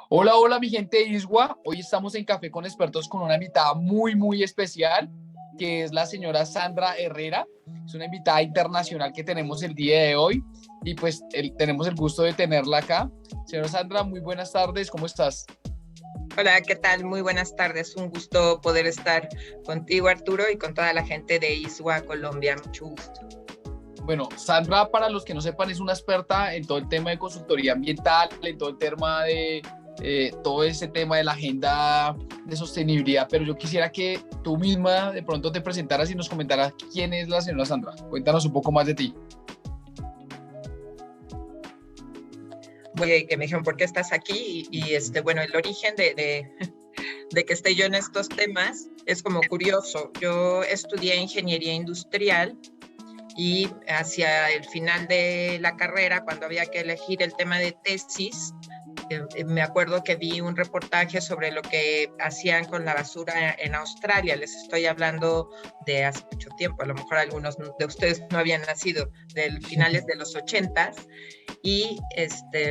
Hola, hola mi gente de Iswa. Hoy estamos en Café con Expertos con una invitada muy especial, que es la señora Sandra Herrera. Es una invitada internacional que tenemos el día de hoy y pues tenemos el gusto de tenerla acá. Señora Sandra, muy buenas tardes, ¿cómo estás? Hola, ¿qué tal? Muy buenas tardes. Un gusto poder estar contigo, Arturo, y con toda la gente de ISWA, Colombia. Mucho gusto. Bueno, Sandra, para los que no sepan, es una experta en todo el tema de consultoría ambiental, en todo el tema de todo ese tema de la agenda de sostenibilidad, pero yo quisiera que tú misma de pronto te presentaras y nos comentaras quién es la señora Sandra. Cuéntanos un poco más de ti. Que me dijeron, ¿por qué estás aquí? Bueno, el origen de que esté yo en estos temas es como curioso. Yo estudié ingeniería industrial y hacia el final de la carrera, cuando había que elegir el tema de tesis, me acuerdo que vi un reportaje sobre lo que hacían con la basura en Australia. Les estoy hablando de hace mucho tiempo, a lo mejor algunos de ustedes no habían nacido, de finales de los 80s, y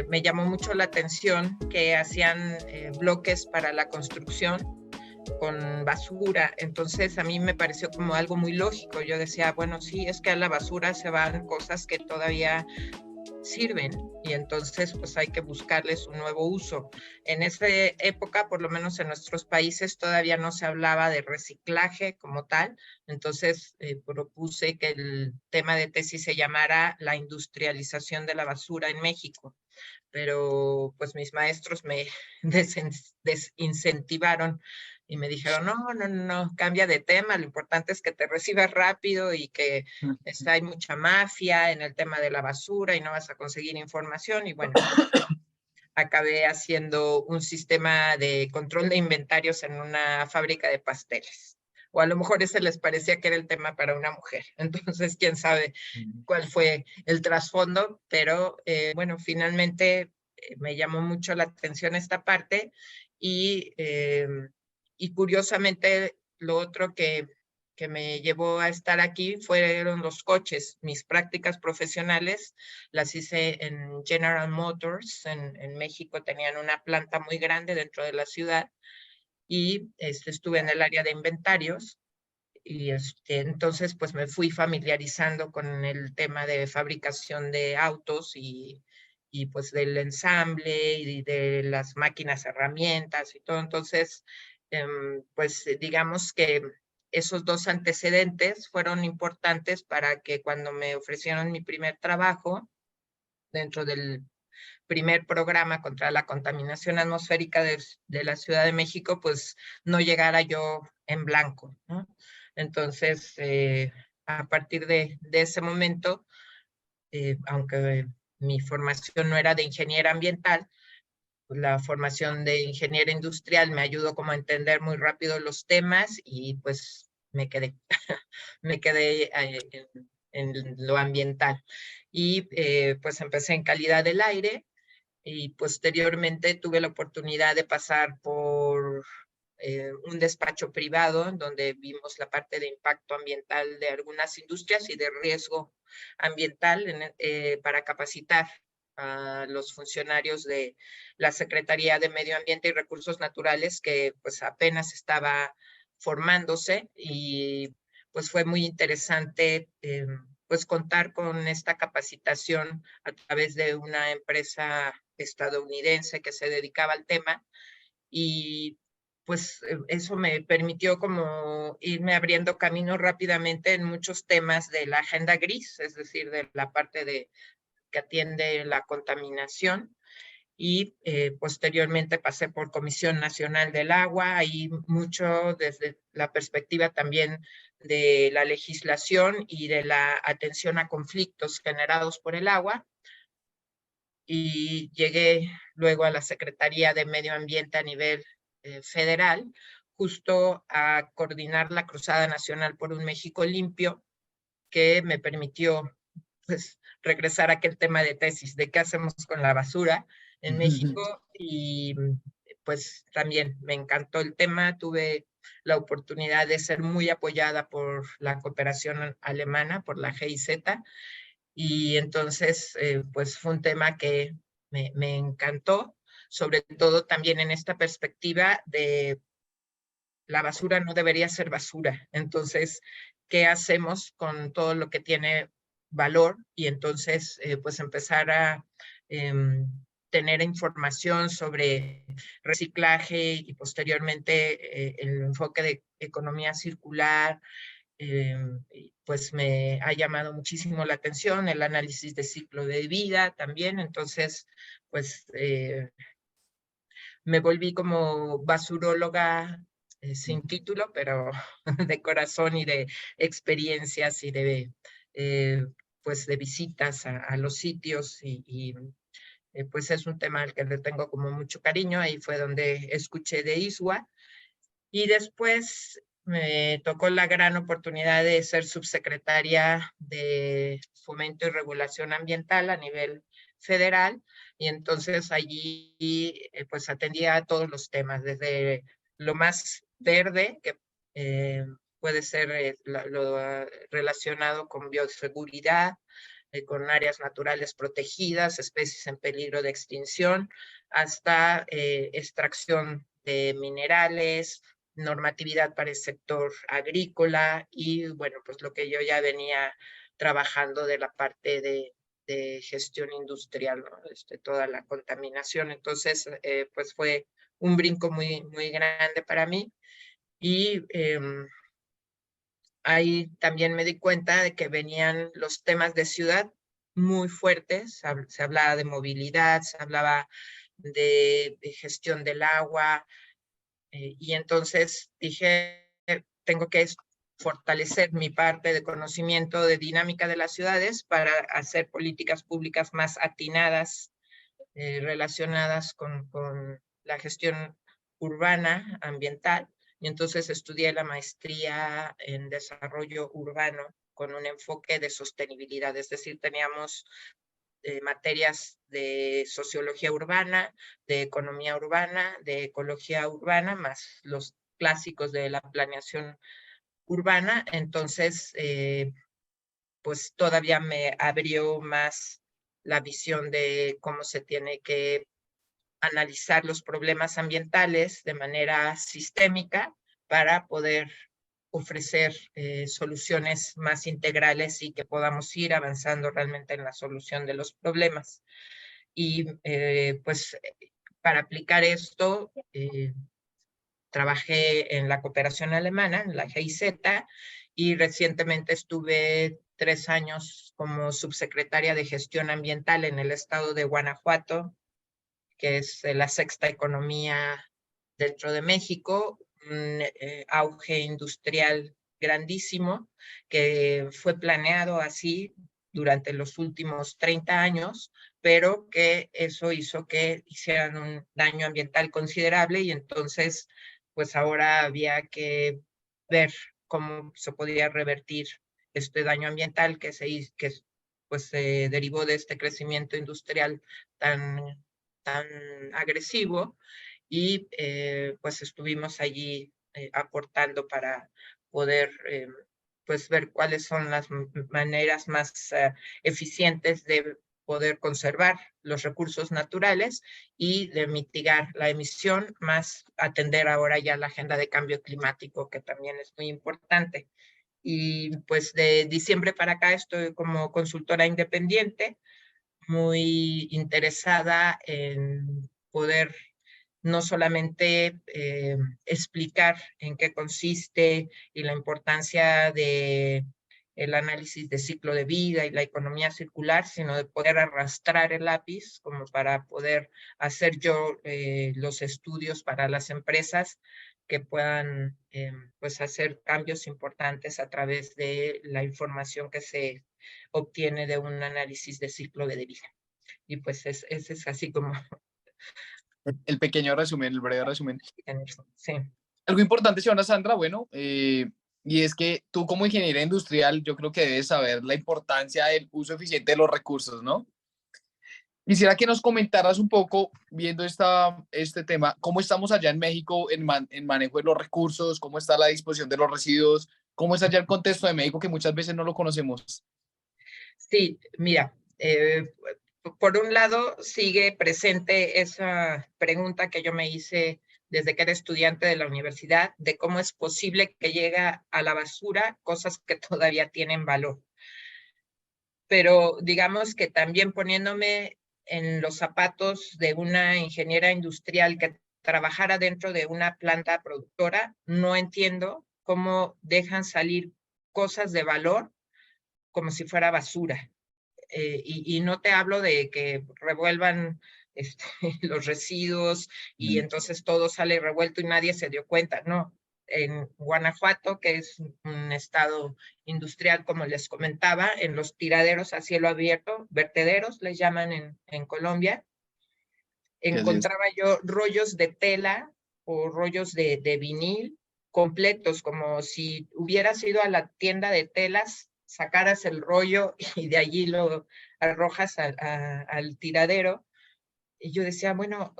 me llamó mucho la atención que hacían bloques para la construcción con basura. Entonces a mí me pareció como algo muy lógico. Yo decía, bueno, sí, es que a la basura se van cosas que todavía sirven y entonces pues hay que buscarles un nuevo uso. En esa época, por lo menos en nuestros países, todavía no se hablaba de reciclaje como tal, entonces propuse que el tema de tesis se llamara la industrialización de la basura en México, pero pues mis maestros me desincentivaron y me dijeron, no, cambia de tema, lo importante es que te recibas rápido y que hay mucha mafia en el tema de la basura y no vas a conseguir información. Y bueno, acabé haciendo un sistema de control de inventarios en una fábrica de pasteles. O a lo mejor ese les parecía que era el tema para una mujer. Entonces, quién sabe cuál fue el trasfondo, pero bueno, finalmente me llamó mucho la atención esta parte y curiosamente lo otro que me llevó a estar aquí fueron los coches. Mis prácticas profesionales las hice en General Motors, en México tenían una planta muy grande dentro de la ciudad y estuve en el área de inventarios y entonces pues me fui familiarizando con el tema de fabricación de autos y pues del ensamble y de las máquinas herramientas y todo. Entonces, pues digamos que esos dos antecedentes fueron importantes para que cuando me ofrecieron mi primer trabajo dentro del primer programa contra la contaminación atmosférica de la Ciudad de México, pues no llegara yo en blanco, ¿no? Entonces, a partir de ese momento, aunque mi formación no era de ingeniera ambiental, pues la formación de ingeniera industrial me ayudó como a entender muy rápido los temas y pues me quedé, me quedé en lo ambiental. Y pues empecé en calidad del aire y posteriormente tuve la oportunidad de pasar por un despacho privado donde vimos la parte de impacto ambiental de algunas industrias y de riesgo ambiental para capacitar a los funcionarios de la Secretaría de Medio Ambiente y Recursos Naturales que pues apenas estaba formándose y pues fue muy interesante pues contar con esta capacitación a través de una empresa estadounidense que se dedicaba al tema y pues eso me permitió como irme abriendo camino rápidamente en muchos temas de la agenda gris, es decir, de la parte de que atiende la contaminación y posteriormente pasé por Comisión Nacional del Agua, ahí mucho desde la perspectiva también de la legislación y de la atención a conflictos generados por el agua y llegué luego a la Secretaría de Medio Ambiente a nivel federal, justo a coordinar la Cruzada Nacional por un México Limpio, que me permitió pues regresar a aquel tema de tesis, de qué hacemos con la basura en México y pues también me encantó el tema, tuve la oportunidad de ser muy apoyada por la cooperación alemana, por la GIZ, y entonces pues fue un tema que me encantó, sobre todo también en esta perspectiva de la basura no debería ser basura. Entonces, ¿qué hacemos con todo lo que tiene valor? Y entonces, pues empezar a tener información sobre reciclaje y posteriormente el enfoque de economía circular, pues me ha llamado muchísimo la atención el análisis de ciclo de vida también. Entonces, pues me volví como basuróloga sin título, pero de corazón y de experiencias y de, pues de visitas a los sitios pues es un tema al que le tengo como mucho cariño. Ahí fue donde escuché de ISWA y después me tocó la gran oportunidad de ser subsecretaria de Fomento y Regulación Ambiental a nivel federal, y entonces allí pues atendía a todos los temas, desde lo más verde, que puede ser lo relacionado con bioseguridad, con áreas naturales protegidas, especies en peligro de extinción, hasta extracción de minerales, normatividad para el sector agrícola y, bueno, pues lo que yo ya venía trabajando de la parte de gestión industrial, ¿no? Toda la contaminación. Entonces, pues fue un brinco muy, muy grande para mí y ahí también me di cuenta de que venían los temas de ciudad muy fuertes. Se hablaba de movilidad, se hablaba de gestión del agua, y entonces dije, tengo que fortalecer mi parte de conocimiento de dinámica de las ciudades para hacer políticas públicas más atinadas, relacionadas con la gestión urbana, ambiental. Y entonces estudié la maestría en desarrollo urbano con un enfoque de sostenibilidad, es decir, teníamos materias de sociología urbana, de economía urbana, de ecología urbana, más los clásicos de la planeación urbana. Entonces, pues todavía me abrió más la visión de cómo se tiene que analizar los problemas ambientales de manera sistémica para poder ofrecer soluciones más integrales y que podamos ir avanzando realmente en la solución de los problemas. Y pues para aplicar esto, trabajé en la cooperación alemana, en la GIZ, y recientemente estuve 3 años como subsecretaria de gestión ambiental en el estado de Guanajuato, que es la sexta economía dentro de México, un auge industrial grandísimo que fue planeado así durante los últimos 30 años, pero que eso hizo que hicieran un daño ambiental considerable y entonces pues ahora había que ver cómo se podía revertir este daño ambiental que pues se derivó de este crecimiento industrial tan agresivo, y pues estuvimos allí aportando para poder pues ver cuáles son las maneras más eficientes de poder conservar los recursos naturales y de mitigar la emisión, más atender ahora ya la agenda de cambio climático, que también es muy importante. Y pues de diciembre para acá estoy como consultora independiente, muy interesada en poder no solamente explicar en qué consiste y la importancia de el análisis de ciclo de vida y la economía circular, sino de poder arrastrar el lápiz como para poder hacer yo los estudios para las empresas que puedan pues hacer cambios importantes a través de la información que se obtiene de un análisis de ciclo de vida. Y pues ese es así como... El pequeño resumen, el breve resumen. Sí. Algo importante, señora Sandra, bueno, y es que tú como ingeniera industrial, yo creo que debes saber la importancia del uso eficiente de los recursos, ¿no? Quisiera que nos comentaras un poco, viendo este tema, cómo estamos allá en México en manejo de los recursos, cómo está la disposición de los residuos, cómo es allá el contexto de México, que muchas veces no lo conocemos. Sí, mira, por un lado, sigue presente esa pregunta que yo me hice desde que era estudiante de la universidad, de cómo es posible que llega a la basura cosas que todavía tienen valor. Pero digamos que también poniéndome en los zapatos de una ingeniera industrial que trabajara dentro de una planta productora, no entiendo cómo dejan salir cosas de valor como si fuera basura. Y no te hablo de que revuelvan los residuos y entonces todo sale revuelto y nadie se dio cuenta, no. En Guanajuato, que es un estado industrial, como les comentaba, en los tiraderos a cielo abierto, vertederos les llaman en Colombia, encontraba yo rollos de tela o rollos de vinil completos, como si hubieras ido a la tienda de telas, sacaras el rollo y de allí lo arrojas al tiradero. Y yo decía, bueno,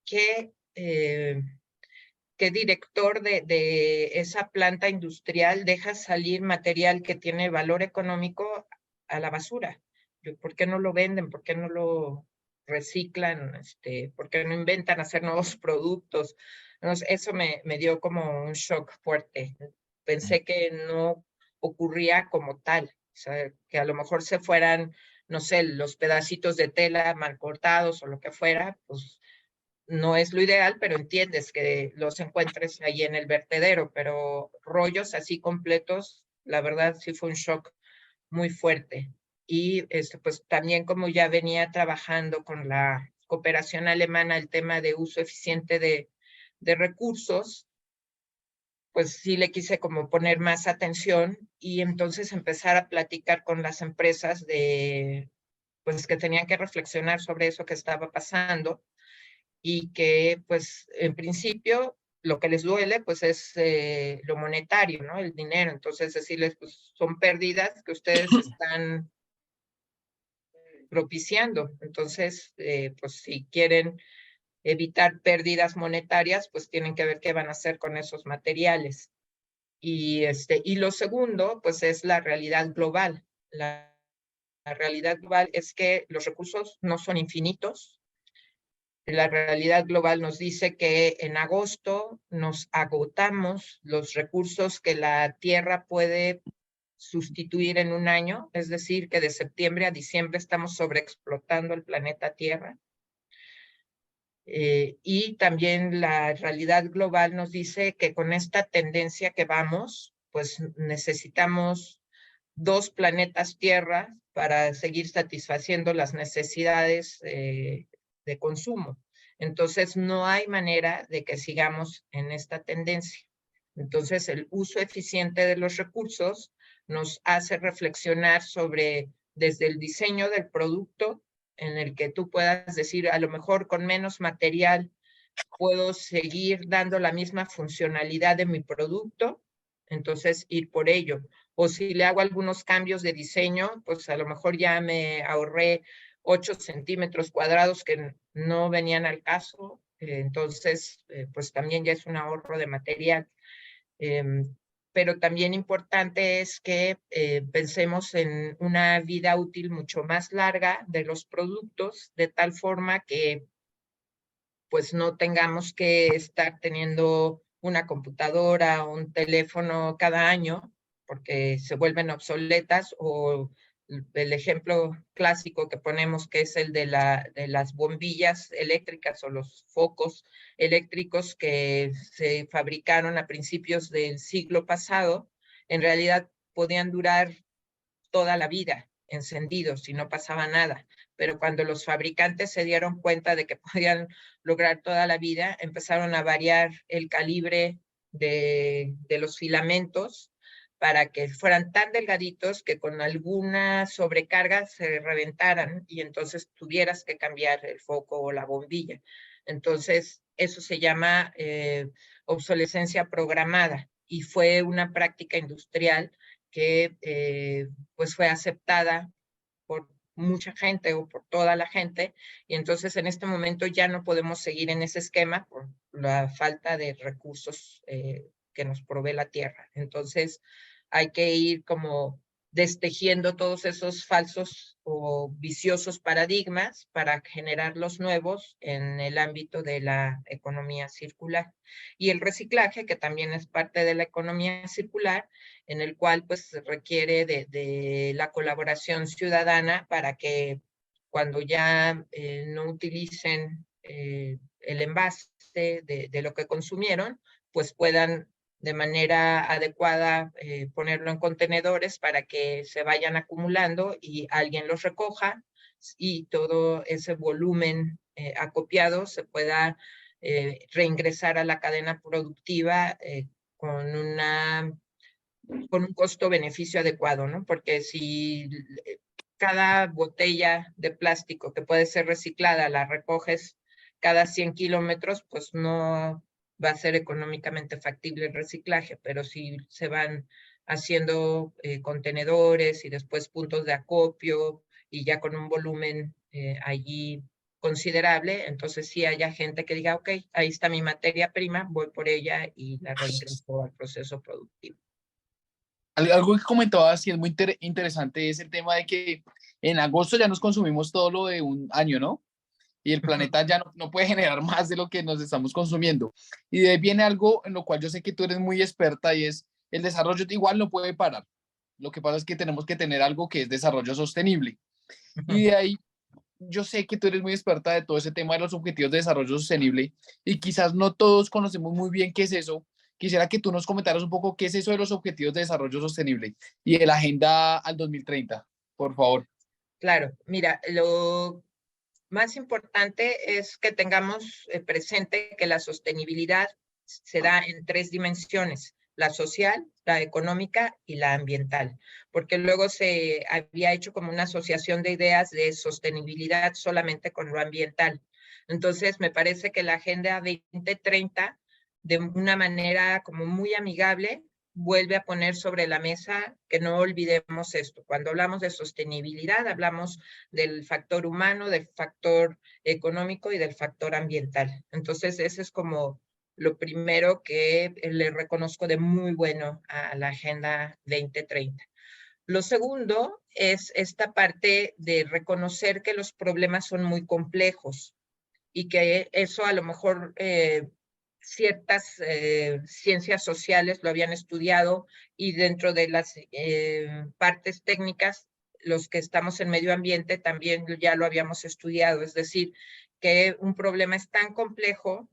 ¿qué, qué director de esa planta industrial deja salir material que tiene valor económico a la basura? ¿Por qué no lo venden? ¿Por qué no lo reciclan? ¿Por qué no inventan hacer nuevos productos? Entonces, eso me dio como un shock fuerte. Pensé que no ocurría como tal, o sea, que a lo mejor se fueran, no sé, los pedacitos de tela mal cortados o lo que fuera, pues no es lo ideal, pero entiendes que los encuentres ahí en el vertedero, pero rollos así completos, la verdad sí fue un shock muy fuerte. Y pues también como ya venía trabajando con la cooperación alemana el tema de uso eficiente de recursos, pues sí le quise como poner más atención y entonces empezar a platicar con las empresas de, pues que tenían que reflexionar sobre eso que estaba pasando y que pues en principio lo que les duele pues es lo monetario, ¿no? El dinero. Entonces decirles pues son pérdidas que ustedes están propiciando. Entonces pues si quieren evitar pérdidas monetarias pues tienen que ver qué van a hacer con esos materiales. Y lo segundo pues es la realidad global. La realidad global es que los recursos no son infinitos. La realidad global nos dice que en agosto nos agotamos los recursos que la Tierra puede sustituir en un año, es decir, que de septiembre a diciembre estamos sobreexplotando el planeta Tierra. Y también la realidad global nos dice que con esta tendencia que vamos, pues necesitamos 2 planetas Tierra para seguir satisfaciendo las necesidades de consumo. Entonces, no hay manera de que sigamos en esta tendencia. Entonces, el uso eficiente de los recursos nos hace reflexionar sobre desde el diseño del producto, en el que tú puedas decir, a lo mejor con menos material puedo seguir dando la misma funcionalidad de mi producto, entonces ir por ello. O si le hago algunos cambios de diseño, pues a lo mejor ya me ahorré 8 centímetros cuadrados que no venían al caso, entonces pues también ya es un ahorro de material. Pero también importante es que pensemos en una vida útil mucho más larga de los productos, de tal forma que pues no tengamos que estar teniendo una computadora o un teléfono cada año porque se vuelven obsoletas, o el ejemplo clásico que ponemos que es el de las bombillas eléctricas o los focos eléctricos que se fabricaron a principios del siglo pasado, en realidad podían durar toda la vida encendidos y no pasaba nada. Pero cuando los fabricantes se dieron cuenta de que podían lograr toda la vida, empezaron a variar el calibre de los filamentos para que fueran tan delgaditos que con alguna sobrecarga se reventaran y entonces tuvieras que cambiar el foco o la bombilla. Entonces, eso se llama obsolescencia programada y fue una práctica industrial que pues fue aceptada por mucha gente o por toda la gente, y entonces en este momento ya no podemos seguir en ese esquema por la falta de recursos que nos provee la tierra. Entonces hay que ir como destejiendo todos esos falsos o viciosos paradigmas para generar los nuevos en el ámbito de la economía circular. Y el reciclaje, que también es parte de la economía circular, en el cual pues requiere de la colaboración ciudadana para que cuando ya no utilicen el envase de lo que consumieron, pues puedan de manera adecuada ponerlo en contenedores para que se vayan acumulando y alguien los recoja y todo ese volumen acopiado se pueda reingresar a la cadena productiva con un costo-beneficio adecuado, ¿no? Porque si cada botella de plástico que puede ser reciclada la recoges cada 100 kilómetros, pues no va a ser económicamente factible el reciclaje, pero si se van haciendo contenedores y después puntos de acopio y ya con un volumen allí considerable, entonces sí haya gente que diga, ok, ahí está mi materia prima, voy por ella y la reingreso al proceso productivo. Algo que comentabas y es muy interesante es el tema de que en agosto ya nos consumimos todo lo de un año, ¿no? Y el planeta ya no puede generar más de lo que nos estamos consumiendo. Y de ahí viene algo en lo cual yo sé que tú eres muy experta y es el desarrollo igual no puede parar. Lo que pasa es que tenemos que tener algo que es desarrollo sostenible. Y de ahí yo sé que tú eres muy experta de todo ese tema de los objetivos de desarrollo sostenible y quizás no todos conocemos muy bien qué es eso. Quisiera que tú nos comentaras un poco qué es eso de los objetivos de desarrollo sostenible y de la agenda al 2030, por favor. Claro, mira, lo más importante es que tengamos presente que la sostenibilidad se da en 3 dimensiones: la social, la económica y la ambiental, porque luego se había hecho como una asociación de ideas de sostenibilidad solamente con lo ambiental. Entonces, me parece que la Agenda 2030, de una manera como muy amigable, vuelve a poner sobre la mesa que no olvidemos esto. Cuando hablamos de sostenibilidad, hablamos del factor humano, del factor económico y del factor ambiental. Entonces, ese es como lo primero que le reconozco de muy bueno a la Agenda 2030. Lo segundo es esta parte de reconocer que los problemas son muy complejos y que eso a lo mejor ciertas ciencias sociales lo habían estudiado y dentro de las partes técnicas, los que estamos en medio ambiente también ya lo habíamos estudiado, es decir, que un problema es tan complejo,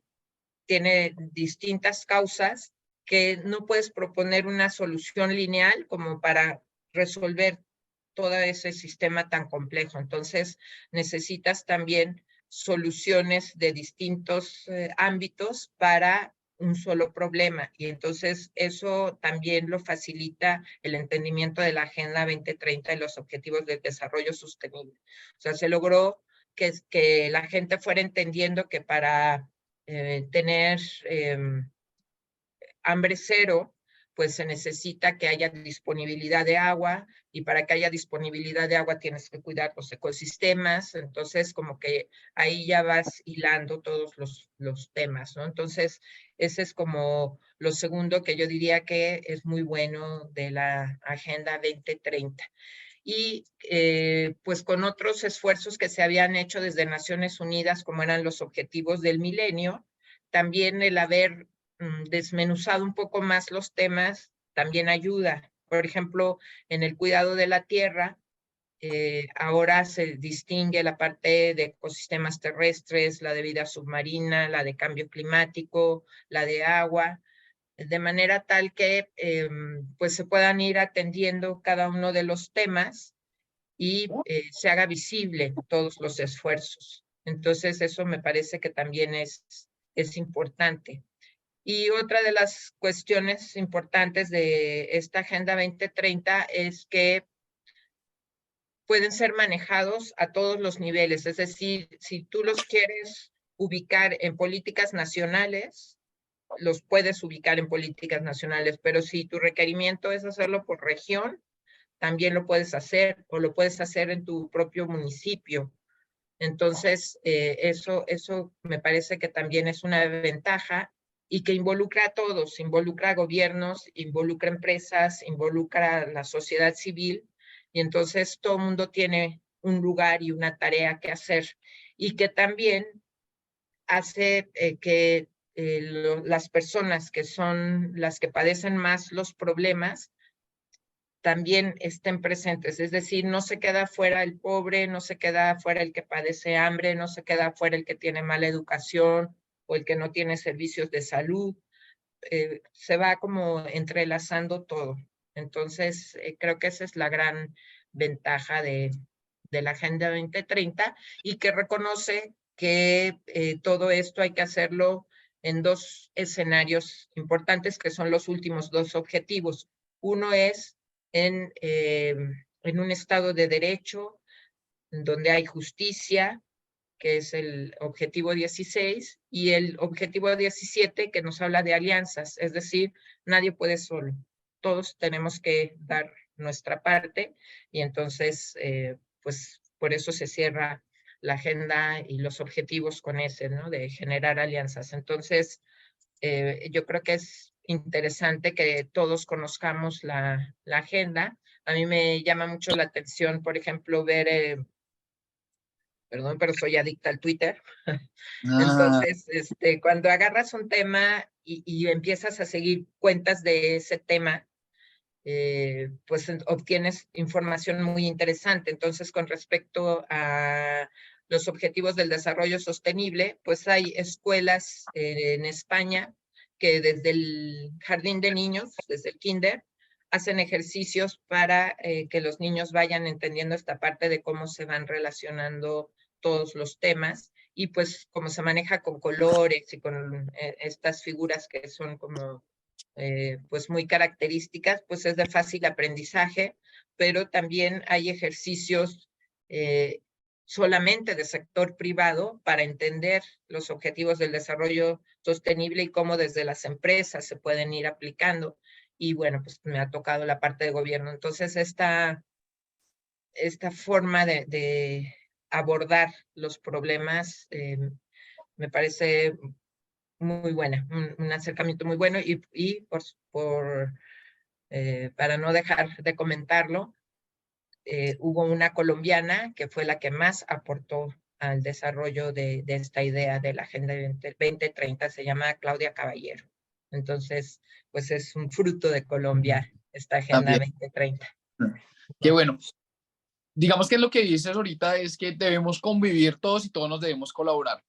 tiene distintas causas, que no puedes proponer una solución lineal como para resolver todo ese sistema tan complejo. Entonces, necesitas también soluciones de distintos ámbitos para un solo problema. Y entonces eso también lo facilita el entendimiento de la Agenda 2030 y los Objetivos del Desarrollo Sostenible. O sea, se logró que la gente fuera entendiendo que para tener hambre cero, pues se necesita que haya disponibilidad de agua, y para que haya disponibilidad de agua tienes que cuidar los ecosistemas. Entonces como que ahí ya vas hilando todos los temas, ¿no? Entonces ese es como lo segundo que yo diría que es muy bueno de la Agenda 2030. Y pues con otros esfuerzos que se habían hecho desde Naciones Unidas, como eran los objetivos del milenio, también el haber desmenuzado un poco más los temas también ayuda. Por ejemplo, en el cuidado de la tierra, ahora se distingue la parte de ecosistemas terrestres, la de vida submarina, la de cambio climático, la de agua, de manera tal que pues se puedan ir atendiendo cada uno de los temas y se haga visible todos los esfuerzos. Entonces eso me parece que también es importante. Y otra de las cuestiones importantes de esta Agenda 2030 es que pueden ser manejados a todos los niveles. Es decir, si tú los quieres ubicar en políticas nacionales, los puedes ubicar en políticas nacionales, pero si tu requerimiento es hacerlo por región, también lo puedes hacer, o lo puedes hacer en tu propio municipio. Entonces, eso me parece que también es una ventaja y que involucra a todos, involucra a gobiernos, involucra a empresas, involucra a la sociedad civil, y entonces todo el mundo tiene un lugar y una tarea que hacer, y que también hace que las personas que son las que padecen más los problemas también estén presentes, es decir, no se queda fuera el pobre, no se queda fuera el que padece hambre, no se queda fuera el que tiene mala educación o el que no tiene servicios de salud, se va como entrelazando todo. Entonces, creo que esa es la gran ventaja de la Agenda 2030, y que reconoce que todo esto hay que hacerlo en dos escenarios importantes, que son los últimos dos objetivos. Uno es en un estado de derecho, donde hay justicia, que es el objetivo 16, y el objetivo 17, que nos habla de alianzas, es decir, nadie puede solo, todos tenemos que dar nuestra parte, y entonces, pues por eso se cierra la agenda y los objetivos con ese, ¿no? De generar alianzas. Entonces, yo creo que es interesante que todos conozcamos la agenda. A mí me llama mucho la atención, por ejemplo, ver, perdón, pero soy adicta al Twitter. Ah, Entonces, cuando agarras un tema y empiezas a seguir cuentas de ese tema, pues obtienes información muy interesante. Entonces, con respecto a los objetivos del desarrollo sostenible, pues hay escuelas en España que desde el jardín de niños, desde el kinder, hacen ejercicios para que los niños vayan entendiendo esta parte de cómo se van relacionando todos los temas, y pues cómo se maneja con colores y con estas figuras que son como pues muy características, pues es de fácil aprendizaje, pero también hay ejercicios solamente de sector privado para entender los objetivos del desarrollo sostenible y cómo desde las empresas se pueden ir aplicando. Y bueno, pues me ha tocado la parte de gobierno. Entonces, esta forma de abordar los problemas me parece muy buena, un acercamiento muy bueno, y para no dejar de comentarlo, hubo una colombiana que fue la que más aportó al desarrollo de esta idea de la Agenda 2030, se llama Claudia Caballero. Entonces, pues es un fruto de Colombia esta Agenda también. 2030. Qué bueno. Digamos que lo que dices ahorita es que debemos convivir todos y todos nos debemos colaborar.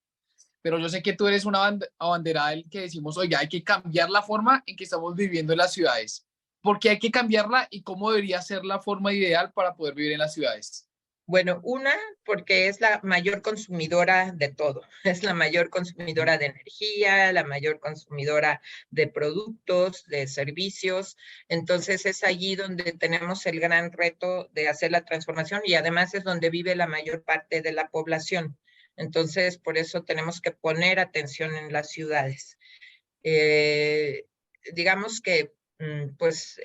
Pero yo sé que tú eres una abanderada del que decimos, oiga, hay que cambiar la forma en que estamos viviendo en las ciudades. ¿Por qué hay que cambiarla y cómo debería ser la forma ideal para poder vivir en las ciudades? Bueno, una, porque es la mayor consumidora de todo, es la mayor consumidora de energía, la mayor consumidora de productos, de servicios, entonces es allí donde tenemos el gran reto de hacer la transformación, y además es donde vive la mayor parte de la población. Entonces, por eso tenemos que poner atención en las ciudades. Digamos que, pues,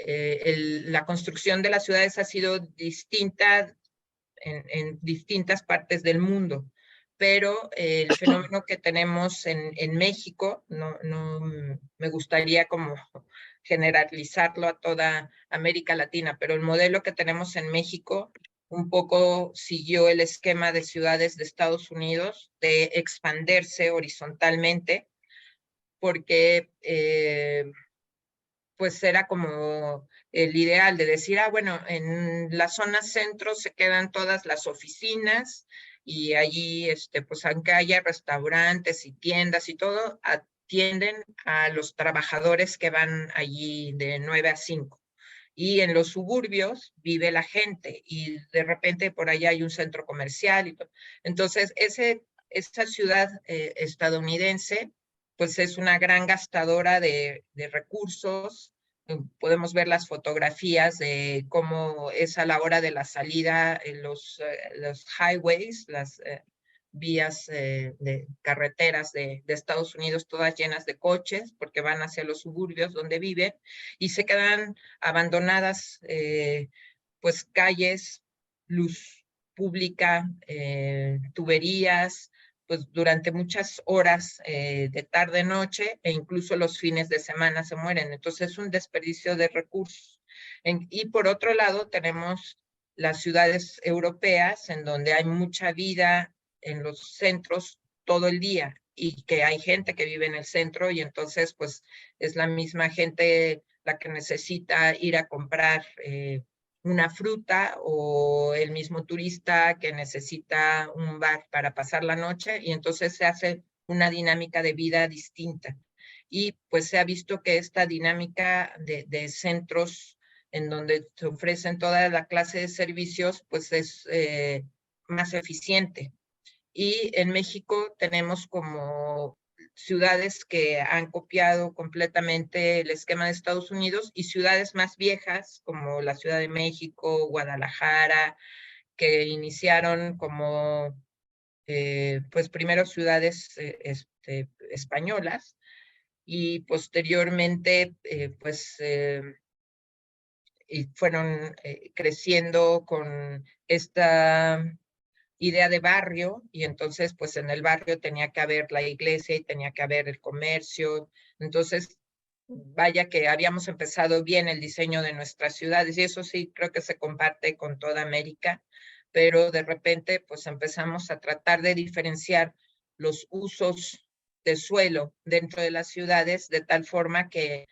la construcción de las ciudades ha sido distinta en distintas partes del mundo, pero el fenómeno que tenemos en México, no me gustaría como generalizarlo a toda América Latina, pero el modelo que tenemos en México un poco siguió el esquema de ciudades de Estados Unidos, de expandirse horizontalmente, porque pues era como el ideal de decir, bueno, en la zona centro se quedan todas las oficinas, y allí, pues aunque haya restaurantes y tiendas y todo, atienden a los trabajadores que van allí de 9 a 5. Y en los suburbios vive la gente, y de repente por allá hay un centro comercial y todo. Entonces, esa ciudad estadounidense pues es una gran gastadora de recursos. Podemos ver las fotografías de cómo es a la hora de la salida en los highways, las vías de carreteras de Estados Unidos, todas llenas de coches, porque van hacia los suburbios donde viven, y se quedan abandonadas, pues calles, luz pública, tuberías, pues durante muchas horas de tarde, noche, e incluso los fines de semana se mueren. Entonces es un desperdicio de recursos. Y por otro lado tenemos las ciudades europeas, en donde hay mucha vida en los centros todo el día y que hay gente que vive en el centro y entonces pues es la misma gente la que necesita ir a comprar una fruta o el mismo turista que necesita un bar para pasar la noche y entonces se hace una dinámica de vida distinta. Y pues se ha visto que esta dinámica de centros en donde se ofrecen toda la clase de servicios, pues es más eficiente. Y en México tenemos como ciudades que han copiado completamente el esquema de Estados Unidos y ciudades más viejas como la Ciudad de México, Guadalajara, que iniciaron como pues primero ciudades españolas y posteriormente pues y fueron creciendo con esta idea de barrio y entonces pues en el barrio tenía que haber la iglesia y tenía que haber el comercio. Entonces, vaya que habíamos empezado bien el diseño de nuestras ciudades y eso sí creo que se comparte con toda América, pero de repente pues empezamos a tratar de diferenciar los usos de suelo dentro de las ciudades de tal forma que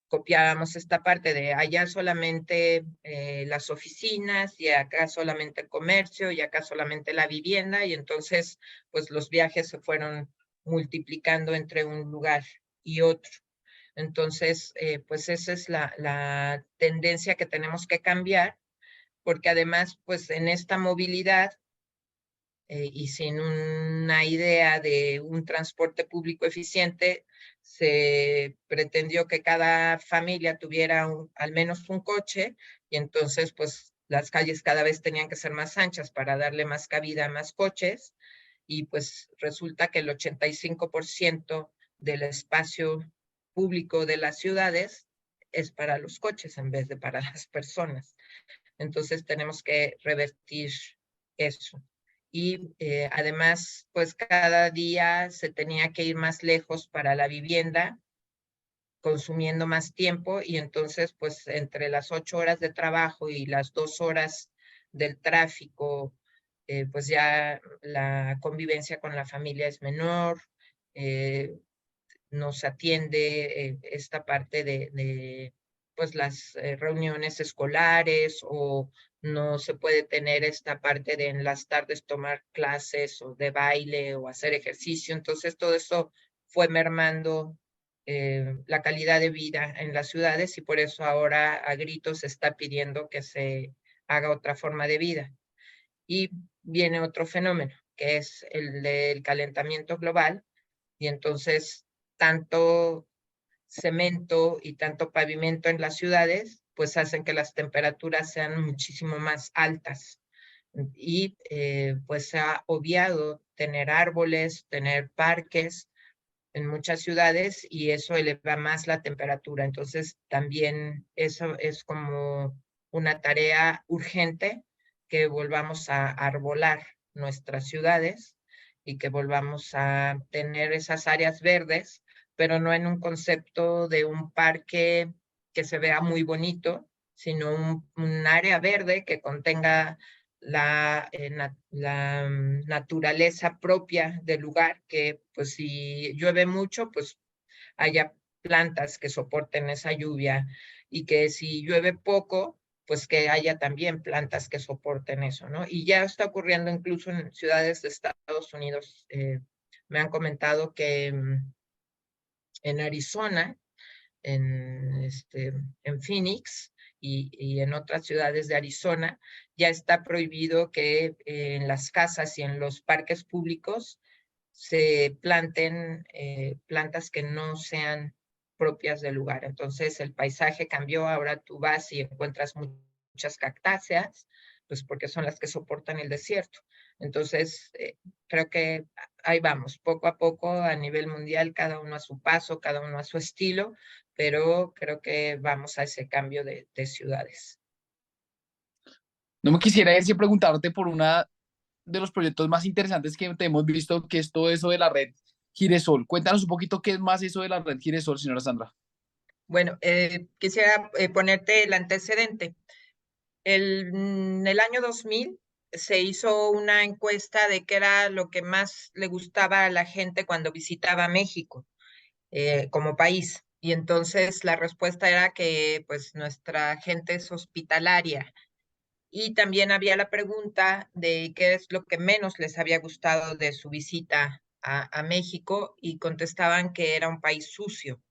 copiábamos esta parte de allá solamente las oficinas y acá solamente el comercio y acá solamente la vivienda y entonces pues los viajes se fueron multiplicando entre un lugar y otro. Entonces pues esa es la tendencia que tenemos que cambiar porque además pues en esta movilidad y sin una idea de un transporte público eficiente, se pretendió que cada familia tuviera al menos un coche y entonces pues las calles cada vez tenían que ser más anchas para darle más cabida a más coches y pues resulta que el 85% del espacio público de las ciudades es para los coches en vez de para las personas. Entonces tenemos que revertir eso. Y además, pues cada día se tenía que ir más lejos para la vivienda, consumiendo más tiempo y entonces, pues entre las 8 horas de trabajo y las 2 horas del tráfico, pues ya la convivencia con la familia es menor, nos atiende esta parte de pues las reuniones escolares o no se puede tener esta parte de en las tardes tomar clases o de baile o hacer ejercicio. Entonces todo eso fue mermando la calidad de vida en las ciudades y por eso ahora a gritos se está pidiendo que se haga otra forma de vida. Y viene otro fenómeno, que es el del calentamiento global, y entonces tanto cemento y tanto pavimento en las ciudades, pues hacen que las temperaturas sean muchísimo más altas. Y pues se ha obviado tener árboles, tener parques en muchas ciudades y eso eleva más la temperatura. Entonces también eso es como una tarea urgente que volvamos a arbolar nuestras ciudades y que volvamos a tener esas áreas verdes, pero no en un concepto de un parque que se vea muy bonito, sino un área verde que contenga la naturaleza propia del lugar, que pues si llueve mucho, pues haya plantas que soporten esa lluvia y que si llueve poco, pues que haya también plantas que soporten eso, ¿no? Y ya está ocurriendo incluso en ciudades de Estados Unidos. Me han comentado que en Arizona, en Phoenix y en otras ciudades de Arizona, ya está prohibido que en las casas y en los parques públicos se planten plantas que no sean propias del lugar. Entonces el paisaje cambió, ahora tú vas y encuentras muchas cactáceas, pues porque son las que soportan el desierto. Entonces creo que ahí vamos, poco a poco a nivel mundial, cada uno a su paso, cada uno a su estilo, pero creo que vamos a ese cambio de ciudades. No me quisiera ir sin preguntarte por una de los proyectos más interesantes que te hemos visto, que es todo eso de la red Giresol. Cuéntanos un poquito qué es más eso de la red Giresol, señora Sandra. Bueno, quisiera ponerte el antecedente. En el año 2000 se hizo una encuesta de qué era lo que más le gustaba a la gente cuando visitaba México como país. Y entonces la respuesta era que pues nuestra gente es hospitalaria. Y también había la pregunta de qué es lo que menos les había gustado de su visita a México y contestaban que era un país sucio.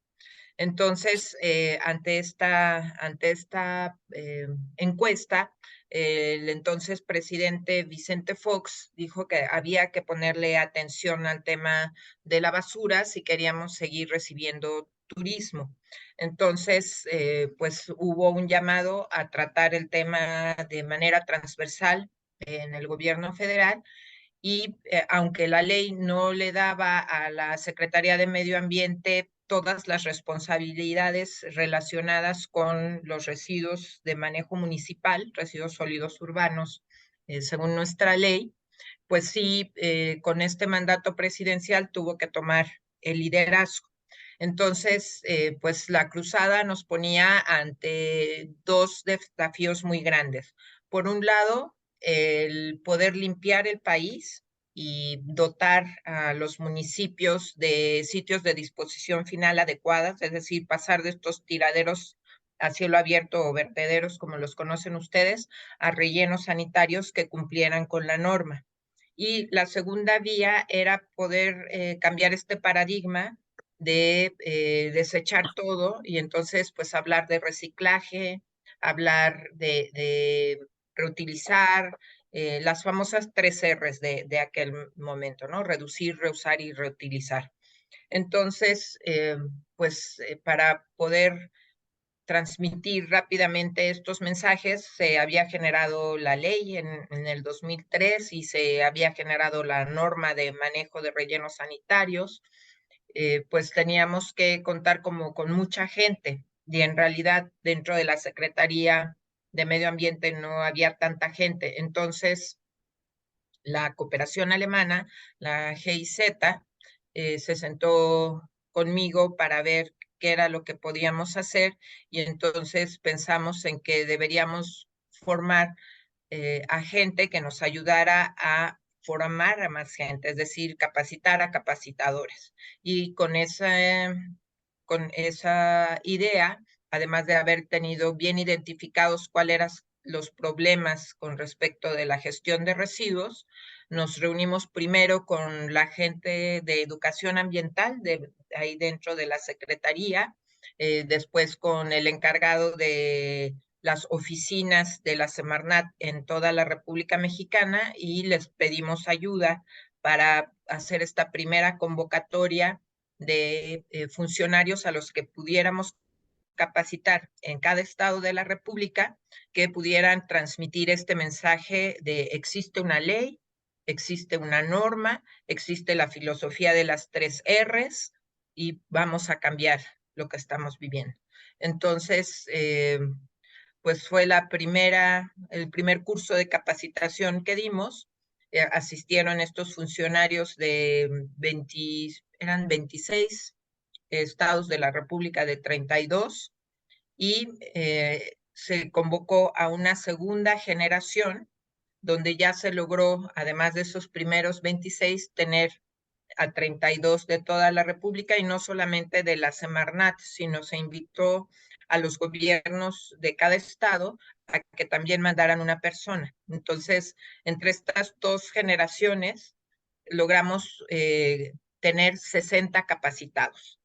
Entonces, ante esta encuesta, el entonces presidente Vicente Fox dijo que había que ponerle atención al tema de la basura si queríamos seguir recibiendo turismo. Entonces, pues hubo un llamado a tratar el tema de manera transversal en el gobierno federal y aunque la ley no le daba a la Secretaría de Medio Ambiente todas las responsabilidades relacionadas con los residuos de manejo municipal, residuos sólidos urbanos, según nuestra ley, pues sí, con este mandato presidencial tuvo que tomar el liderazgo. Entonces, pues la cruzada nos ponía ante dos desafíos muy grandes. Por un lado, el poder limpiar el país y dotar a los municipios de sitios de disposición final adecuadas, es decir, pasar de estos tiraderos a cielo abierto o vertederos, como los conocen ustedes, a rellenos sanitarios que cumplieran con la norma. Y la segunda vía era poder cambiar este paradigma de desechar todo y entonces pues hablar de reciclaje, hablar de reutilizar, las famosas 3 Rs de aquel momento, ¿no? Reducir, reusar y reutilizar. Entonces, pues para poder transmitir rápidamente estos mensajes, se había generado la ley en el 2003 y se había generado la norma de manejo de rellenos sanitarios. Pues teníamos que contar como con mucha gente y en realidad dentro de la Secretaría de Medio Ambiente no había tanta gente. Entonces, la cooperación alemana, la GIZ, se sentó conmigo para ver qué era lo que podíamos hacer y entonces pensamos en que deberíamos formar a gente que nos ayudara a formar a más gente, es decir, capacitar a capacitadores. Y con esa idea, además de haber tenido bien identificados cuáles eran los problemas con respecto de la gestión de residuos, nos reunimos primero con la gente de educación ambiental de ahí dentro de la Secretaría, después con el encargado de las oficinas de la Semarnat en toda la República Mexicana y les pedimos ayuda para hacer esta primera convocatoria de funcionarios a los que pudiéramos capacitar en cada estado de la República que pudieran transmitir este mensaje de existe una ley, existe una norma, existe la filosofía de las 3 Rs y vamos a cambiar lo que estamos viviendo. Entonces, pues fue el primer curso de capacitación que dimos. Asistieron estos funcionarios de eran 26 estados de la República de 32 y se convocó a una segunda generación donde ya se logró, además de esos primeros 26, tener a 32 de toda la República y no solamente de la Semarnat, sino se invitó a los gobiernos de cada estado a que también mandaran una persona. Entonces, entre estas dos generaciones, logramos tener 60 capacitados.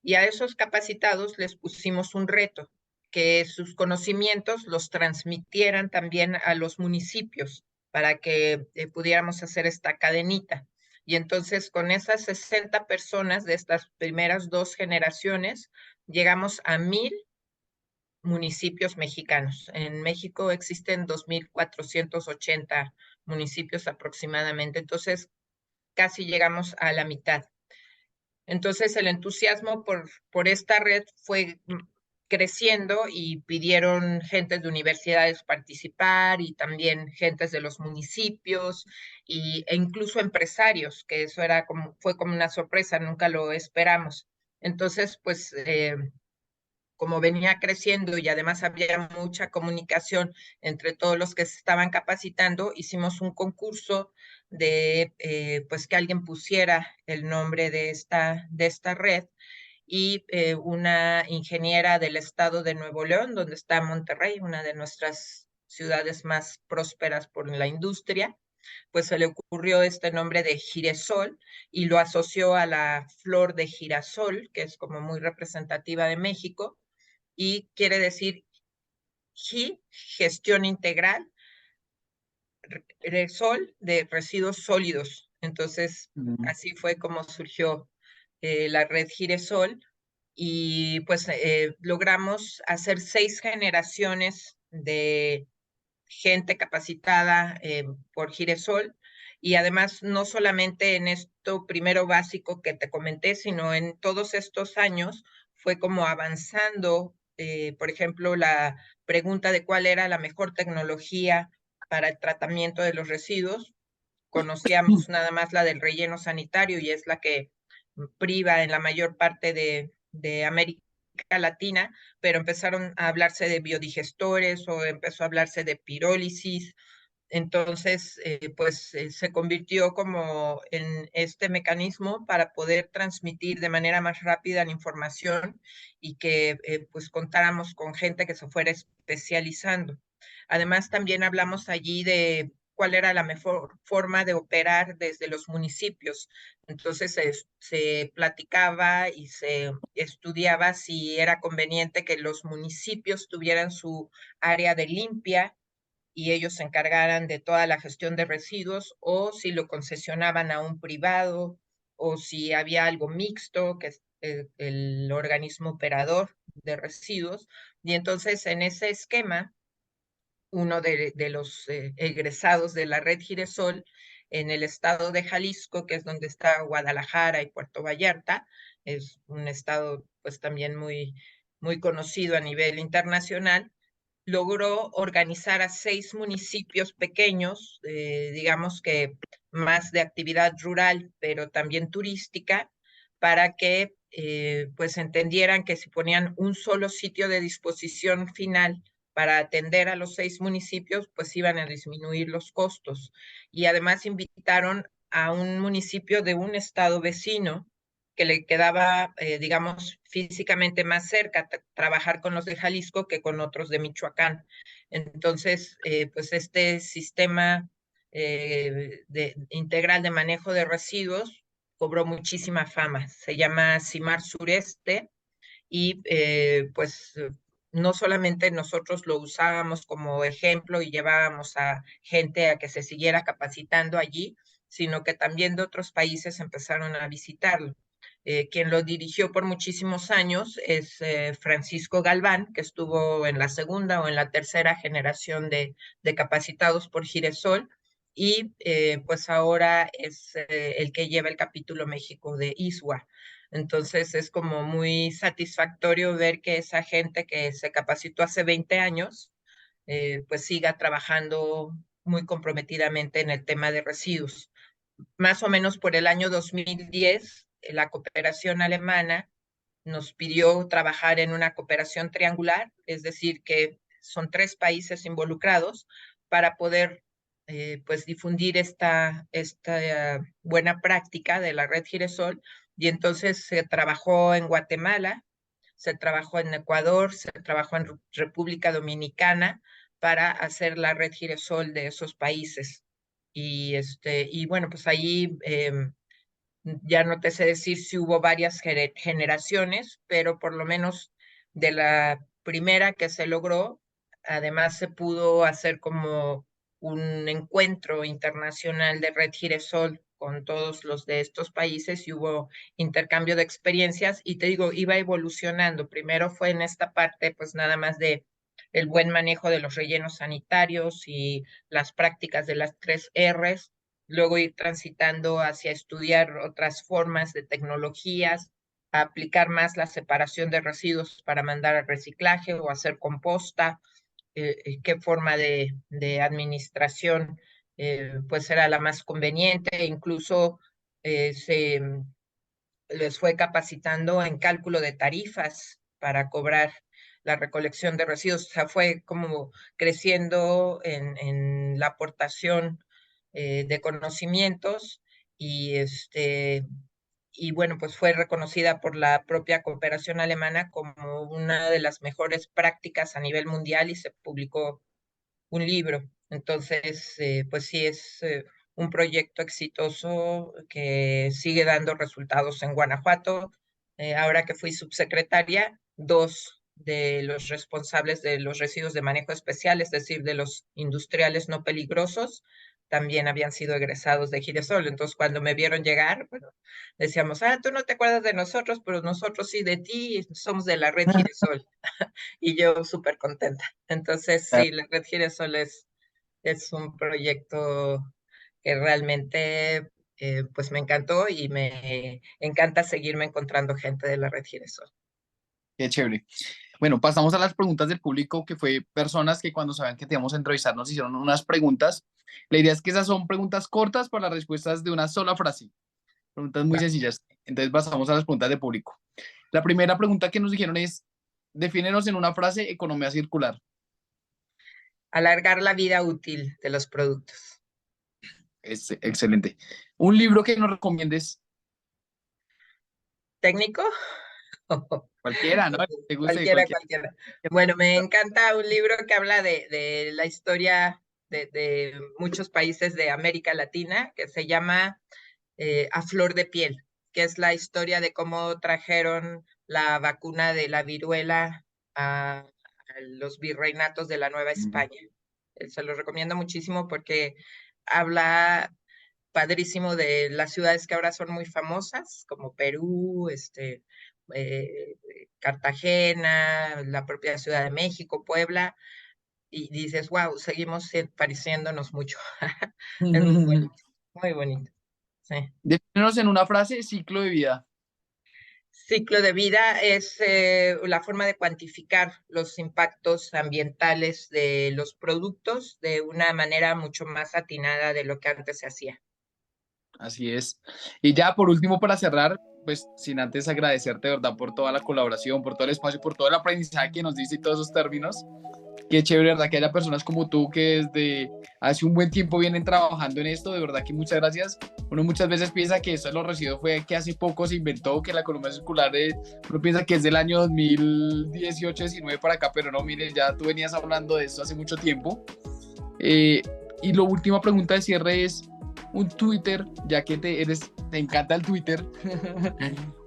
Y a esos capacitados les pusimos un reto, que sus conocimientos los transmitieran también a los municipios para que pudiéramos hacer esta cadenita. Y entonces con esas 60 personas de estas primeras dos generaciones, llegamos a 1,000 municipios mexicanos. En México existen 2,480 municipios aproximadamente, entonces casi llegamos a la mitad. Entonces el entusiasmo por esta red fue creciendo y pidieron gentes de universidades participar y también gentes de los municipios e incluso empresarios, que eso fue como una sorpresa, nunca lo esperamos. Entonces, pues como venía creciendo y además había mucha comunicación entre todos los que se estaban capacitando, hicimos un concurso de pues que alguien pusiera el nombre de esta red, y una ingeniera del estado de Nuevo León, donde está Monterrey, una de nuestras ciudades más prósperas por la industria, pues se le ocurrió este nombre de Giresol y lo asoció a la flor de girasol, que es como muy representativa de México, y quiere decir gestión integral, Resol de residuos sólidos. Entonces, Ujú. así fue como surgió la red Giresol, y pues logramos hacer 6 generaciones de gente capacitada por Giresol, y además no solamente en esto primero básico que te comenté, sino en todos estos años fue como avanzando, por ejemplo, la pregunta de cuál era la mejor tecnología para el tratamiento de los residuos. Conocíamos nada más la del relleno sanitario y es la que priva en la mayor parte de América Latina, pero empezaron a hablarse de biodigestores o empezó a hablarse de pirólisis. Entonces, pues se convirtió como en este mecanismo para poder transmitir de manera más rápida la información y que pues contáramos con gente que se fuera especializando. Además, también hablamos allí de cuál era la mejor forma de operar desde los municipios. Entonces se platicaba y se estudiaba si era conveniente que los municipios tuvieran su área de limpia y ellos se encargaran de toda la gestión de residuos, o si lo concesionaban a un privado, o si había algo mixto, que es el organismo operador de residuos. Y entonces en ese esquema, uno de los egresados de la red Giresol en el estado de Jalisco, que es donde está Guadalajara y Puerto Vallarta, es un estado pues también muy conocido a nivel internacional, logró organizar a 6 municipios pequeños, digamos que más de actividad rural, pero también turística, para que pues entendieran que si ponían un solo sitio de disposición final para atender a los 6 municipios, pues iban a disminuir los costos. Y además invitaron a un municipio de un estado vecino que le quedaba, digamos, físicamente más cerca trabajar con los de Jalisco que con otros de Michoacán. Entonces, pues este sistema integral de manejo de residuos cobró muchísima fama. Se llama CIMAR Sureste, y pues no solamente nosotros lo usábamos como ejemplo y llevábamos a gente a que se siguiera capacitando allí, sino que también de otros países empezaron a visitarlo. Quien lo dirigió por muchísimos años es Francisco Galván, que estuvo en la segunda o en la tercera generación de capacitados por Giresol, y pues ahora es el que lleva el capítulo México de ISWA. Entonces es como muy satisfactorio ver que esa gente que se capacitó hace 20 años, pues siga trabajando muy comprometidamente en el tema de residuos. Más o menos por el año 2010, la cooperación alemana nos pidió trabajar en una cooperación triangular, es decir, que son 3 países involucrados para poder pues difundir esta buena práctica de la red Giresol. Y entonces se trabajó en Guatemala, se trabajó en Ecuador, se trabajó en República Dominicana para hacer la red Giresol de esos países. Y bueno, pues allí ya no te sé decir si hubo varias generaciones, pero por lo menos de la primera que se logró, además se pudo hacer como un encuentro internacional de Red Giresol con todos los de estos países y hubo intercambio de experiencias y te digo, iba evolucionando. Primero fue en esta parte, pues nada más de el buen manejo de los rellenos sanitarios y las prácticas de las 3 Rs, luego ir transitando hacia estudiar otras formas de tecnologías, a aplicar más la separación de residuos para mandar al reciclaje o hacer composta, qué forma de administración pues era la más conveniente, e incluso se les fue capacitando en cálculo de tarifas para cobrar la recolección de residuos. O sea, fue como creciendo en la aportación de conocimientos y y bueno, pues fue reconocida por la propia cooperación alemana como una de las mejores prácticas a nivel mundial y se publicó un libro. Entonces, pues sí, es un proyecto exitoso que sigue dando resultados en Guanajuato. Ahora que fui subsecretaria, dos de los responsables de los residuos de manejo especial, es decir, de los industriales no peligrosos, también habían sido egresados de Giresol. Entonces, cuando me vieron llegar, bueno, decíamos, tú no te acuerdas de nosotros, pero nosotros sí de ti, somos de la red Giresol. Y yo súper contenta. Entonces, sí, la red Giresol es un proyecto que realmente pues me encantó y me encanta seguirme encontrando gente de la red Giresol. Qué chévere. Bueno, pasamos a las preguntas del público, que fue personas que cuando sabían que teníamos que entrevistar nos hicieron unas preguntas. La idea es que esas son preguntas cortas para las respuestas de una sola frase. Preguntas muy sencillas. Entonces pasamos a las preguntas del público. La primera pregunta que nos dijeron es, defínenos en una frase economía circular. Alargar la vida útil de los productos. Es excelente. Un libro que nos recomiendes, ¿Técnico? cualquiera, ¿no? Te guste Cualquiera, cualquiera. cualquiera. Bueno, me encanta un libro que habla de la historia de muchos países de América Latina, que se llama A Flor de Piel, que es la historia de cómo trajeron la vacuna de la viruela a los virreinatos de la Nueva España. Se lo recomiendo muchísimo porque habla padrísimo de las ciudades que ahora son muy famosas, como Perú, eh, Cartagena, la propia Ciudad de México, Puebla, y dices, wow, seguimos pareciéndonos mucho. Es muy bonito, muy bonito. Sí. Defínenos en una frase ciclo de vida. Ciclo de vida es la forma de cuantificar los impactos ambientales de los productos de una manera mucho más atinada de lo que antes se hacía. Así es. Y ya por último, para cerrar, pues sin antes agradecerte, de verdad, por toda la colaboración, por todo el espacio, por todo el aprendizaje que nos diste y todos esos términos. Qué chévere, ¿verdad? Que haya personas como tú que desde hace un buen tiempo vienen trabajando en esto. De verdad que muchas gracias. Uno muchas veces piensa que esto de los residuos fue que hace poco se inventó, que la economía circular uno piensa que es del año 2018-19 para acá, pero no, mire, ya tú venías hablando de esto hace mucho tiempo. Y la última pregunta de cierre es un Twitter, ya que te encanta el Twitter,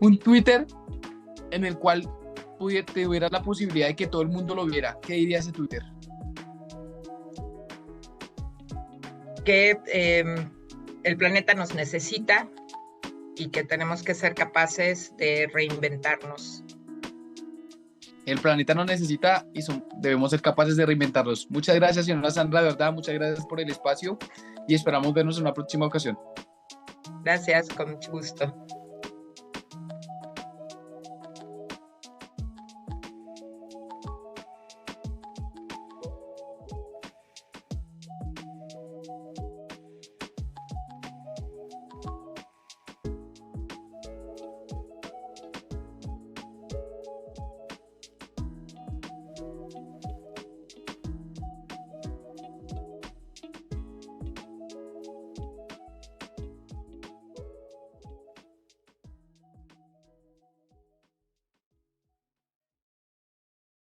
un Twitter en el cual tuvieras la posibilidad de que todo el mundo lo viera. ¿Qué diría ese Twitter? Que el planeta nos necesita y que tenemos que ser capaces de reinventarnos. El planeta nos necesita y debemos ser capaces de reinventarnos. Muchas gracias, señora Sandra, de verdad, muchas gracias por el espacio y esperamos vernos en una próxima ocasión. Gracias, con mucho gusto.